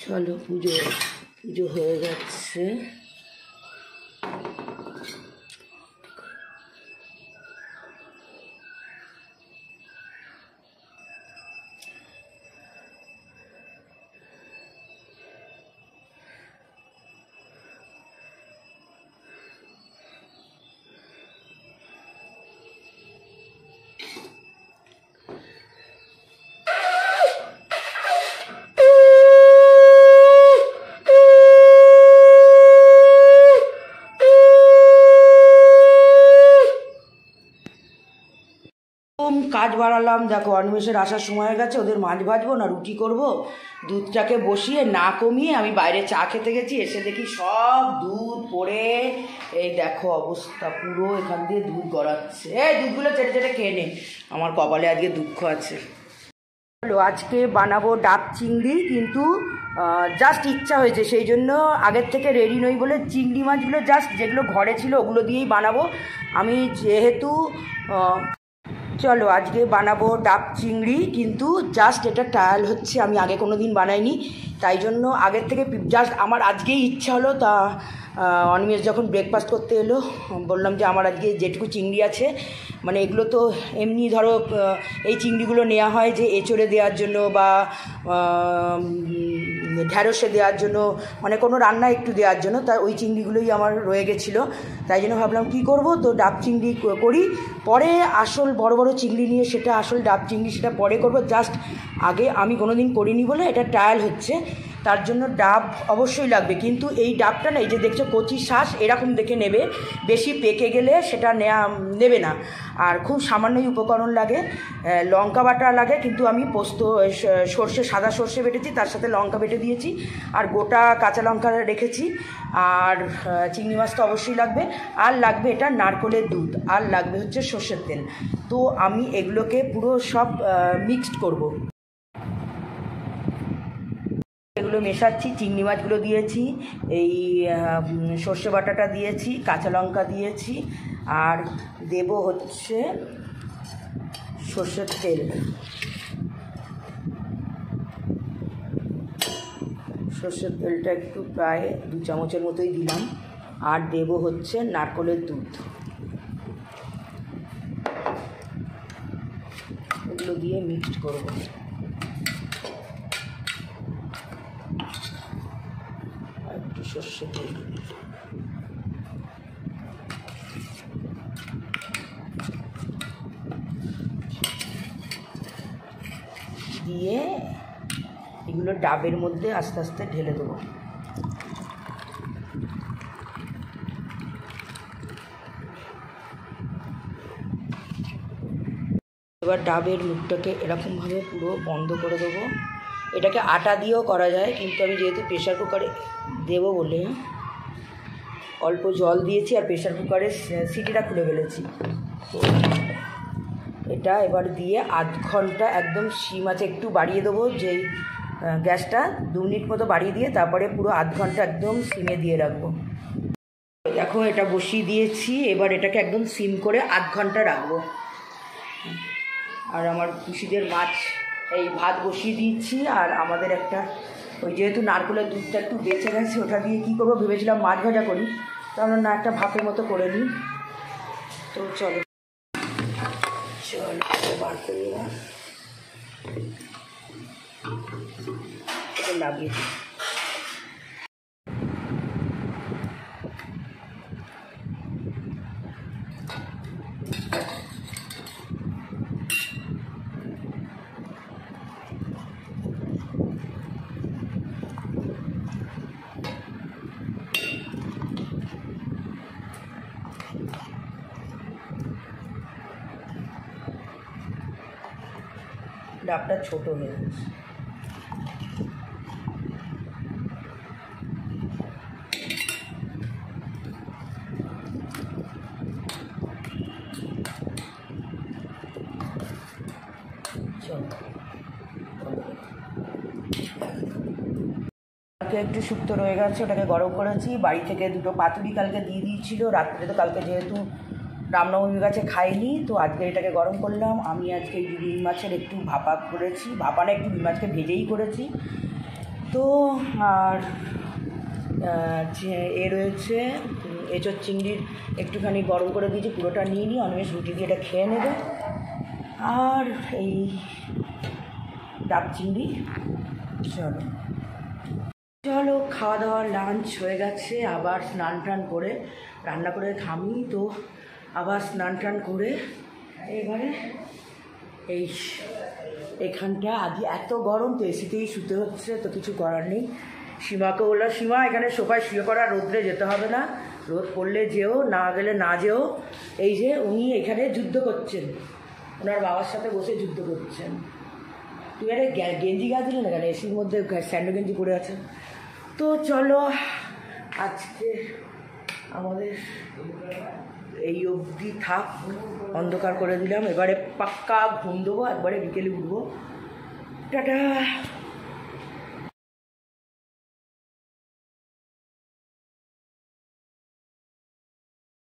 চলো পুজো পুজো হয়ে যাচ্ছে। কাজ বাড়ালাম, দেখো অনিমেষের আসার সময় হয়ে গেছে, ওদের মাছ ভাজবো না রুটি করব। দুধটাকে বসিয়ে না কমিয়ে আমি বাইরে চা খেতে গেছি, এসে দেখি সব দুধ পড়ে এই দেখো অবস্থা, পুরো এখান দিয়ে দুধ গড়াচ্ছে। এই দুধগুলো চেটে চেটে খেয়ে নে, আমার কপালে আজকে দুঃখ আছে। আজকে বানাবো ডাব চিংড়ি, কিন্তু জাস্ট ইচ্ছা হয়েছে, সেই জন্য আগের থেকে রেডি নই বলে চিংড়ি মাছগুলো জাস্ট যেগুলো ঘরে ছিল ওগুলো দিয়েই বানাবো আমি, যেহেতু চলো আজকে বানাবো ডাব চিংড়ি, কিন্তু জাস্ট এটা ট্রায়াল হচ্ছে, আমি আগে কোনো দিন বানাইনি, তাই জন্য আগের থেকে জাস্ট আমার আজকেই ইচ্ছা হলো। তা অনিমেষ যখন ব্রেকফাস্ট করতে এলো বললাম যে আমার আজকে যেটুকু চিংড়ি আছে, মানে এগুলো তো এমনি ধরো এই চিংড়িগুলো নেওয়া হয় যে এঁচড়ে দেওয়ার জন্য বা ঢ্যাঁড়সে দেওয়ার জন্য, মানে কোনো রান্না একটু দেওয়ার জন্য, তাই ওই চিংড়িগুলোই আমার রয়ে গেছিলো। তাই জন্য ভাবলাম কী করব, তো ডাব চিংড়ি করি, পরে আসল বড় বড় চিংড়ি নিয়ে সেটা আসল ডাব চিংড়ি সেটা পরে করব। জাস্ট আগে আমি কোনো দিন করিনি বলে এটা ট্রায়াল হচ্ছে, তার জন্য ডাব অবশ্যই লাগবে। কিন্তু এই ডাবটা না, এই যে দেখছো কচি শ্বাস এরকম দেখে নেবে, বেশি পেকে গেলে সেটা নেবে না। আর খুব সামান্যই উপকরণ লাগে, লঙ্কা বাটা লাগে, কিন্তু আমি পোস্ত সর্ষে সাদা সর্ষে বেটেছি, তার সাথে লঙ্কা বেটে দিয়েছি, আর গোটা কাঁচা লঙ্কা রেখেছি। আর চিংড়ি মাছটা অবশ্যই লাগবে, আর লাগবে এটা নারকেলের দুধ, আর লাগবে হচ্ছে সর্ষের তেল। তো আমি এগুলোকে পুরো সব মিক্সড করব। এগুলো মেশাচ্ছি, চিংড়ি মাছগুলো দিয়েছি, এই সর্ষে বাটাটা দিয়েছি, কাঁচা লঙ্কা দিয়েছি, আর দেব হচ্ছে সর্ষের তেল। সর্ষের তেলটা একটু প্রায় 2 চামচের মতোই দিলাম, আর দেব হচ্ছে নারকেলের দুধ। এগুলো দিয়ে মিক্সড করব। একটু সর্ষের তেল দিয়ে এগুলো ডাবের মধ্যে আস্তে আস্তে ঢেলে দেবো। এবার ডাবের মুখটাকে এরকমভাবে পুরো বন্ধ করে দেবো। এটাকে আটা দিয়েও করা যায়, কিন্তু আমি যেহেতু প্রেশার কুকারে দেবো বলে অল্প জল দিয়েছি, আর প্রেশার কুকারের সিটিটা খুলে ফেলেছি। তো এটা এবার দিয়ে আধ ঘন্টা একদম সিম আছে, একটু বাড়িয়ে দেবো, যেই গ্যাসটা 2 মিনিট মতো বাড়িয়ে দিয়ে তারপরে পুরো আধ ঘন্টা একদম সিমে দিয়ে রাখবো। দেখো এটা বসিয়ে দিয়েছি, এবার এটাকে একদম সিম করে আধ ঘন্টা রাখবো। আর আমার খুশিদের মাছ এই ভাত বসিয়ে দিয়েছি, আর আমাদের একটা ওই যেহেতু নারকেলের দুধটা একটু বেঁচে গেছে, ওটা দিয়ে কী করবো ভেবেছিলাম মাছ ভাজা করি, তাহলে না একটা ভাপের মতো করে নিই। তো চলো বার করি, লাগিয়ে দিই। ডাবটা ছোট হয়ে গেছে। একটু শুক্তো রয়ে গেছে, ওটাকে গরম করেছি, বাড়ি থেকে 2টো পাতুরি কালকে দিয়ে দিয়েছিল রাত্রে, তো কালকে যেহেতু রামনবমী গাছে খাইনি, তো আজকে এটাকে গরম করলাম। আমি আজকে রুই মাছের একটু ভাপা করেছি, ভাপা না একটু রুই মাছকে ভেজেই করেছি, তো আর এ রয়েছে এঁচোড় চিংড়ির একটুখানি গরম করে দিয়েছি, পুরোটা নিয়ে নিই, অনিমেষ রুটি দিয়ে এটা খেয়ে নেবে। আর এই ডাব চিংড়ি। চলো চলো খাওয়া দাওয়া লাঞ্চ হয়ে গেছে, আবার স্নান টান করে রান্না করে থামি তো আবার স্নান টান করে এবারে এই এখানটা আজ এত গরম তো এসিতেই শুতে হচ্ছে, তো কিছু করার নেই। সীমাকে বললাম, সীমা এখানে সোফায় শুয়ে পড়া, রোদ্রে যেতে হবে না, রোদ পড়লে যেও, না গেলে না যেও। এই যে উনি এখানে যুদ্ধ করছেন, ওনার বাবার সাথে বসে যুদ্ধ করছেন। তুই আরে গেঞ্জি গা দিলি না কেন, এসির মধ্যে স্যান্ডো গেঞ্জি পরে আছে। তো চলো আজকে আমাদের এই অবধি থাক, অন্ধকার করে দিলাম, এবারে পাক্কা ঘুম দেবো, একবারে বিকেলে উঠবো। টাটা।